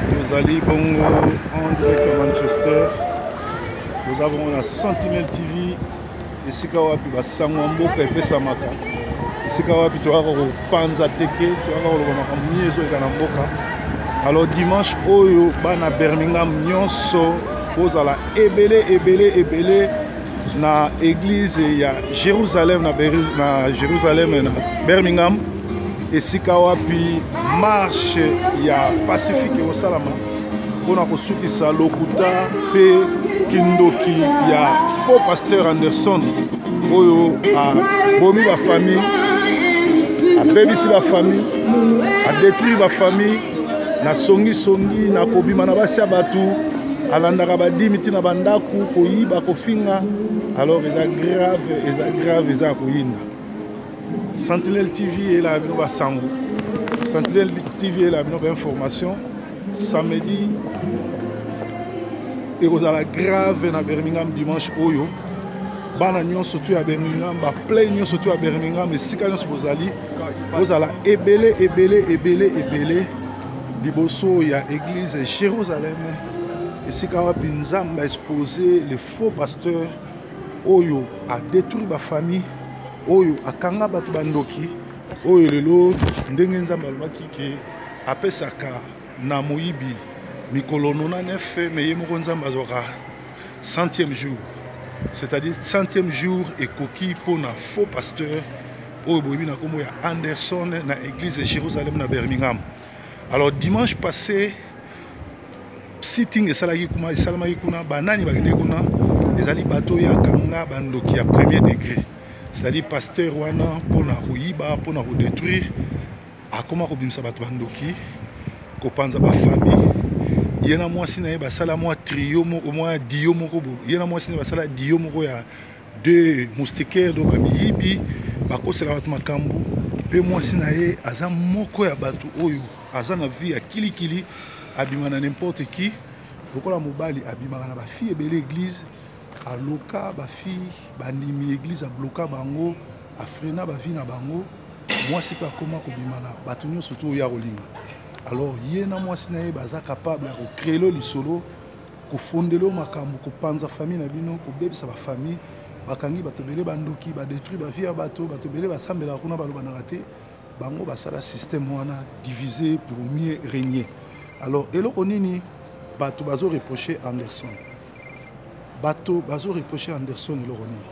Nous allons Bongo en direct à Manchester. Nous avons la Sentinelle TV. Ici, nous avons la Sangwambo et Pesamaka. Ici, nous avons la Panza Teke. Nous avons la alors dimanche, Oyo, Bana Birmingham, Nyonso, Ozala ebele na église ya Jérusalem na Jérusalem na Birmingham. Et si kawapi marche ya Pacifique au Salama, on a reçu qui sa lokuta pe kindoki ya faux pasteur Anderson. Oyo a bomi la famille, a bébisi la famille, a détruit la famille. Na songi na kobima na basi batu alandaka badimiti na bandaku koyiba kofinga alors eza grave eza koyinda. Sentinelle TV est là bino ba sango. Sentinelle TV est là bino ba information samedi et kozala grave na Birmingham dimanche oyo bana nyonso tu ya Birmingham ba play nyonso tu ya Birmingham esika nyonso bozali ozala ebele liboso ya église Jérusalem et si kawapi nzamba exposé le faux pasteur oyo a détruit ba famille oyo akanga batu bandoki oyo lelo ndenge nzamba alobaki ke apesaka na moyibi mikolo 99 mais ye moko nzamba azoka 100e jour, c'est-à-dire 100e jour et koki pour na faux pasteur oyo boyibi na kombo ya Anderson na église Jérusalem na Birmingham. Alors dimanche passé, sitting et salaki kuna banani bagene kuna ezali bato ya kanga bandoki ya premier degré. C'est-à-dire pasteur wana pona koyiba pona ko détruire akoma ko bimisa bato bandoki ko panza ba famille. Yena mwasi na ye basala mwa trio moko mwa dio moko bo. Yena mwasi na basala dio moko ya deux moustiquaires do bamiyibi bakosela bato makambu. Pe mwasi na ye aza moko ya bato oyo azana vie ya kilikili abima na n'importe qui lokola mobali abimaka na ba fille ebele église aloka ba fille bandimi église a bloka bango afrena ba vie na bango mwasi pe akoma kobima na bato nyonso to ya kolinga. Alors ye na mwasi na ye baza capable ya créer lisolo ko fondelo makambo ko panza famille na bino ko bebisa ba famille bakangi bato bele bandoki ba détruire ba vie ya bato bele basambela kuna baloba na raté bango basala système wana divisé pour mieux régner. Alors eloko nini bato bazo reprocher Anderson eloko nini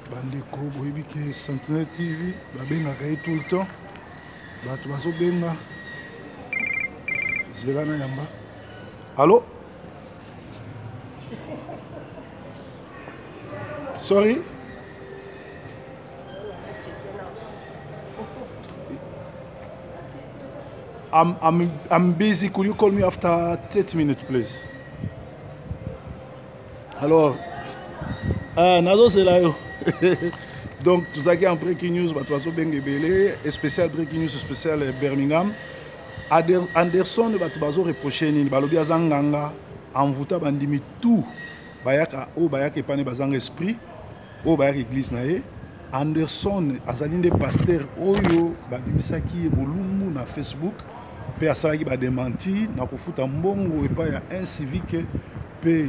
bandeko boyebi ke Sentinelle TV babengaka ye tout le temps bato bazo benga zelana yamba. Allô, sorry. I'm busy. Could you call me after 30 minutes, please? Alors, nazo c'est là. Donc, tout ça qui est en breaking news, bah toi bengebele, spécial breaking news, spécial Birmingham. Anderson, bah tu bazo reproché ni balobi azanganga, envuta bandimi tout. Bayaka o bayaka epane bazang esprit, o bayaka église nae. Anderson azalinde pasteur oyo babimisaki bolumbu na Facebook. Pe asalaki ba démenti na kofuta mbongo et pas ya incivique pe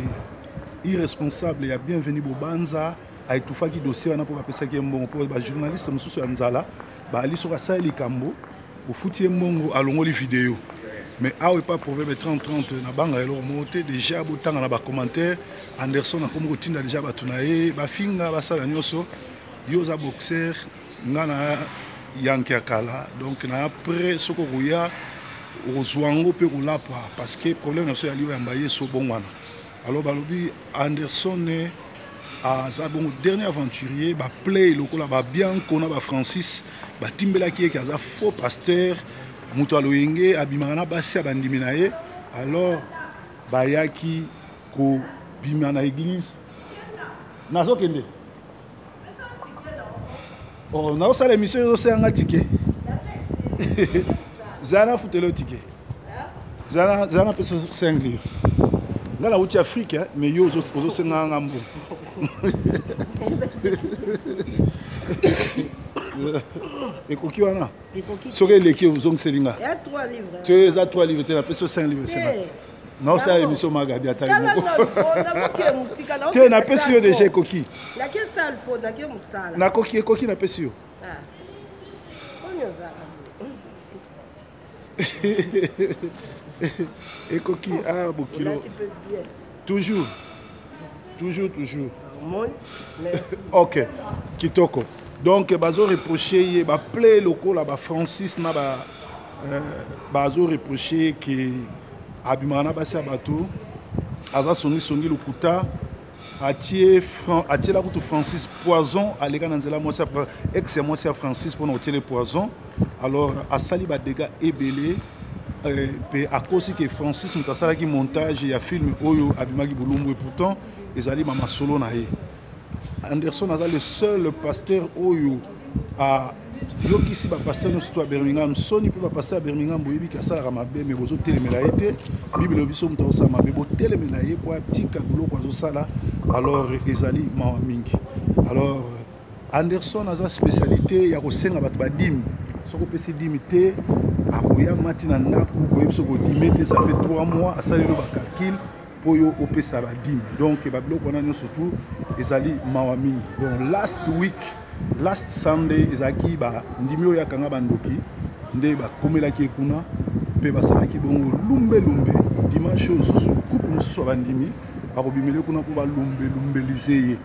irresponsable ya bienvenu bobanza a etufaki dossier wana po bapesaki mbongo po ba journaliste mususu ya nzala ba ali soka sali kambo ofuti mbongo alongoli vidéo mais awe pas proverbe 30-30 na banga elo monté déjà botanga na ba commentaire Anderson na komo kotinda déjà batunaye ba finga basala nyoso yoza boxer ngana yanke akala donc na après soko kuya ozwango pe kolapa parce que problème na so yali yambaye so bongwana. Alors balobi Anderson aza bon dernier aventurier ba play lokola ba bien kona ba Francis ba timbela ki ki aza faux pasteur muto aloyenge abimaka na basi bandimi na ye. Alors bayaki ko bima na église nazo kende oh na osala émission yo se anga ticket Zana foutez-le ticket. Zana peut se singler. Dans la route Afrique, mais yo ozo senga ngambo. Et coquille wana. Soke leki ozong selinga. Il y a 3 livres. Tu as 3 livres, tu as appelé 5 livres. Non, c'est émission Magabi Atali. Tu as appelé sur déjà coquille. La caisse ça le faut, la caisse musala. Na coquille n'a pas sur. Ah. Et coquille ah bokilo. Toujours. Ok. Kitoko. Donc bazo reproché ba play loko là ba Francis na ba bazo reproché que abimana basi bato aza songi lokuta atie la kutu Francis poison alega na nzela mwasi ex mwasi Francis pour noter le poison alors asali ba dégâts ebelé pe akosi que Francis mutasala ki montage ya film oyo abimaki bulumbu et pourtant ezali mama solo na ye Anderson aza le seul pasteur oyo a yokisi ba pasteur no surtout à Birmingham soni pe ba pasteur à Birmingham boyebi ka sala mabe mais bozo telemela été bible biso muta osala mabe bo telemela ye po tika buloko azo sala alors ezali mawa mingi alors Anderson aza spécialité ya kosenga bato ba dim soko pesi dimité akoya matina ndako boyebi soko dimité ça fait 3 mois asali lo ba calcul poyo opesa ba dim donc ba biloko na surtout ezali mawa mingi donc last Sunday ezaki ba ndimi oyo yakanga bandoki nde ba komelaki ekuna pe basalaki bongo lumbe dimanche osusu coupe mosusu bandimi bakobimele kuna po balumbelise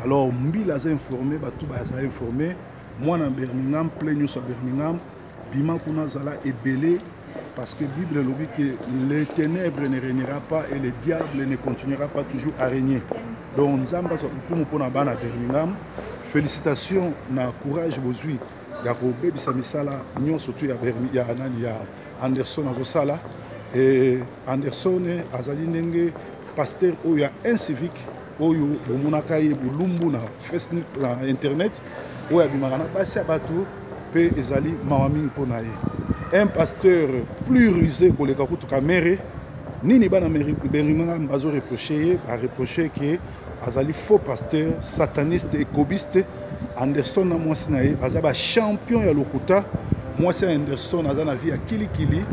alors mbila aza informé bato baza informé mwana Birmingham plein nyonso ya Birmingham bima kuna zala ebele parce que Bible lobi que les ténèbres ne régnera pas et le diable ne continuera pas toujours à régner. Donc nzamba so ikumu pona bana Birmingham. Félicitations na courage bozui ya ko bebisa misala nyonso tu ya Anderson azosala et Anderson azali ndenge pasteur oyo un civique oyo bomonaka ye bulumbu na Facebook na internet oyo abimaka na basi ya bato pe ezali mawami pona ye un pasteur plus rusé que le kakutu kamere nini bana Birmingham bazo reprocher que azali faux pasteur sataniste et cobiste Anderson na mwasi na ye azaba champion ya lokuta mwasi Anderson azana vie ya kilikili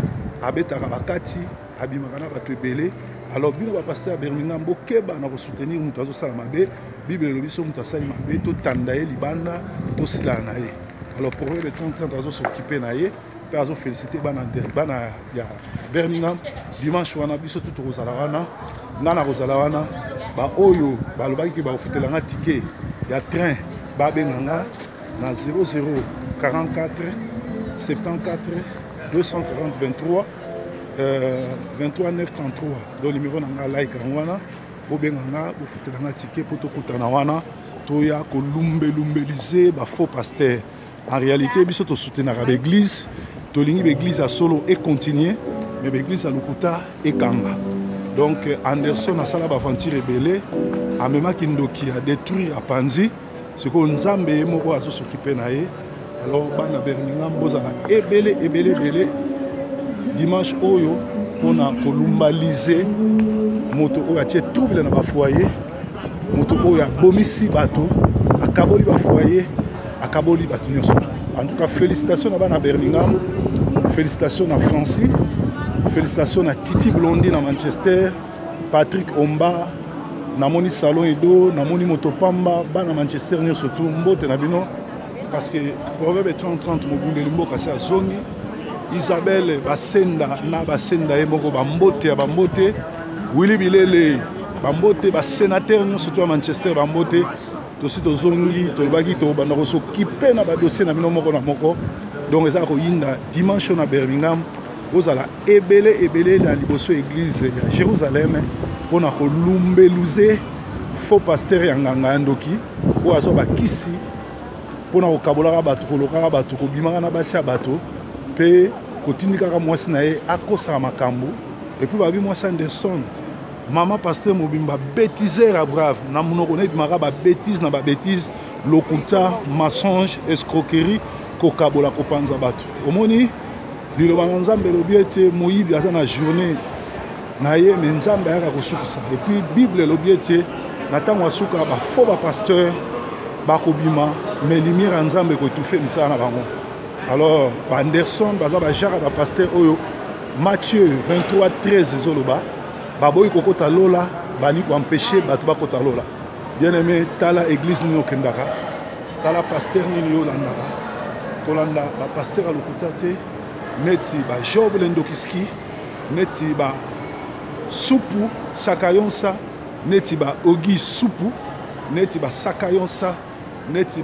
abetaka bakati abimaka na bato ebele alors bino ba pasteur Birmingham bokeba na ko soutenir mutu azosala mabe bible lobi so mutu asali mabe to tanda ye libanda to sila na ye alors pour le 30 azo s'occuper na ye pe azo féliciter bana ya Birmingham dimanche wana biso tout rozala wana ngana rozala wana ba oyo balobaki ke ba ofutelanga ticket ya train ba benganga na 00 44 74 240 23 23 933 donc numéro nanga like wana bo benganga bo futelanga ticket pour to kutana wana to ya ko lumbeliser ba faux pasteur en réalité biso to soutenir l'église to lingi l'église à solo et continuer mais l'église à lokuta et kanga. Donc Anderson a sala aventure rebelle a même kindoki a détruire à Panzi ce qu'on nzambe moko azo s'occuper na ye alors bana Birmingham bozana ebele dimanche oyo pona kolumbaliser moto oyo atie trouble na ba foyer moto oyo abomisi bato akaboli ba foyer akaboli bato nyonso. En tout cas félicitations à bana Birmingham, félicitations à Francis, félicitations à Titi Blondie à Manchester, Patrick Omba, Namoni Salon Edo, Namoni Motopamba, Bana Manchester surtout Mbote Nabino, parce que Proverbe 30-30 Mobunde Lumbo Kase Zongi, Isabelle Basenda, Na Basenda Eboko Bambote, Bambote, Willy Bilele, Bambote, Sénateur surtout à Manchester, Bambote, Tosi Tozongi, Tolbaki, Tobanda s'occuper na dossier na bino moko na moko. Donc les akoyinda dimanche na Birmingham, vous allez ebele dans liboso église à Jérusalem pour na kolumbeluze faux pasteur ya nganga ndoki pour azo bakisi pour na kokabola bato kolokaka bato kobimaka na basi ya bato pe kotindika mwasi na ye akosa makambo et puis babi mwasi Anderson maman pasteur mobimba bêtiseur à brave na monoko na bimaka ba bêtise na ba bêtise lokuta mensonge escroquerie kokabola kopanza bato omoni liloba nzambe lobi ete moyibi aza na journée na ye me nzambe ayaka kosukisa et puis bible lobi ete na ntango asuka bafaux bapasteur bakobima mais lumière ya nzambe ekoétouffe misala na bango. Alors Anderson baza bajara bapasteur oyo Matthieu 23:13 ezoloba baboyi kokota lola bani koempêche bato bakota lola. Bien aimé, tala église nini okendaka, tala pasteur nini yolandaka, tolanda bapasteur alokuta te neti Job Lendokiski, neti Supu Sakayonsa, neti Ogi Supu, neti Sakayonsa, neti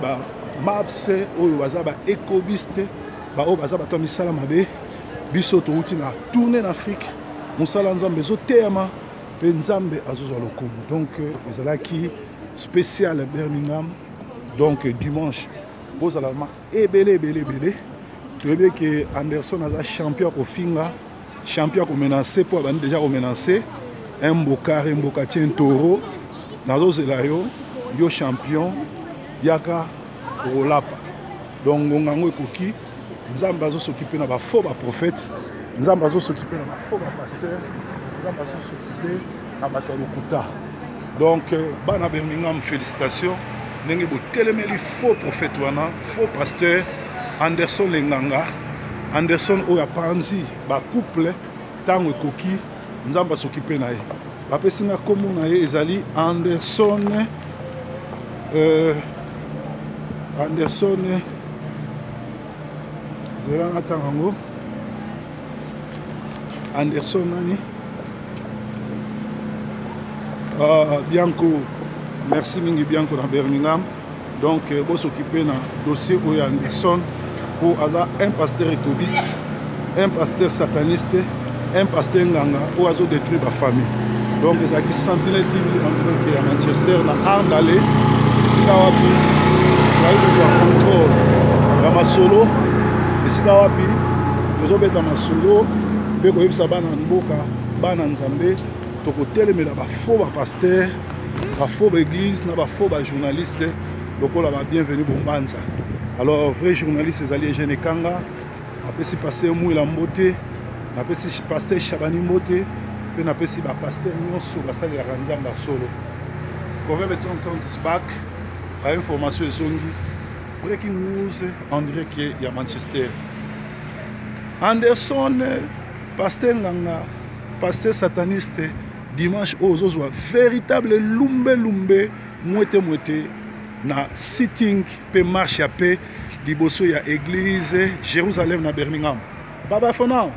Mapse oyo baza écobiste oyo baza bato misala mabe biso touti na tourner en Afrique musala nzambe ezoteyama mpe nzambe azozwa lokumu. Donc ezalaki spécial Birmingham. Donc dimanche bozala ebele toyebi ke Anderson aza champion kofinga, champion komenace mpo abandi déjà komenace mboka tien toro nazozela yo champion yaka olapa. Donc ngongango ekoki nzambe azosokipe na bafaux baprophète, nzambe azosokipe na bafaux bapasteur, nzambe azosokipe na bato ya lokuta. Donc bana Birmingham félicitations ndenge botelemeli faux prophète wana faux pasteur Anderson Lenganga, Anderson oyo apanzi bacouple ntango ekoki nzambe asokipe na ye bapesi nga kombo na ye ezali Anderson zelanga ntango Anderson nani Bianco, merci mingi Bianco na Birmingham. Donc vous s'occupez na dossier où Anderson pour avoir un pasteur écobiste, un pasteur sataniste, un pasteur nganga où azo détruire ma famille. Donc les acquis Sentinelle TV en Manchester na Arndale, ici kawapi, la contrôle dans ma solo, ici kawapi, les autres dans ma solo, pe ko yebisa bana mboka, bana nzambe. Tokotelemela bafaux bapasteur, bafaux église, na bafaux journaliste, lokola ba bienvenue bombanza. Alors vrai journaliste ezali Eugène Kanga, napesi pasteur Mouila Mbote, napesi pasteur Chabani Mbote, pe napesi ba pasteur nyonso basali ya nzamba solo. Proverbe 30 is back, ba information ezongi. Breaking news en direct ya Manchester. Anderson pasteur nganga, pasteur sataniste dimanche ozozwa véritable lumbe mwete na sitting pe marche ya pe liboso ya église Jérusalem na Birmingham. Bye bye for now.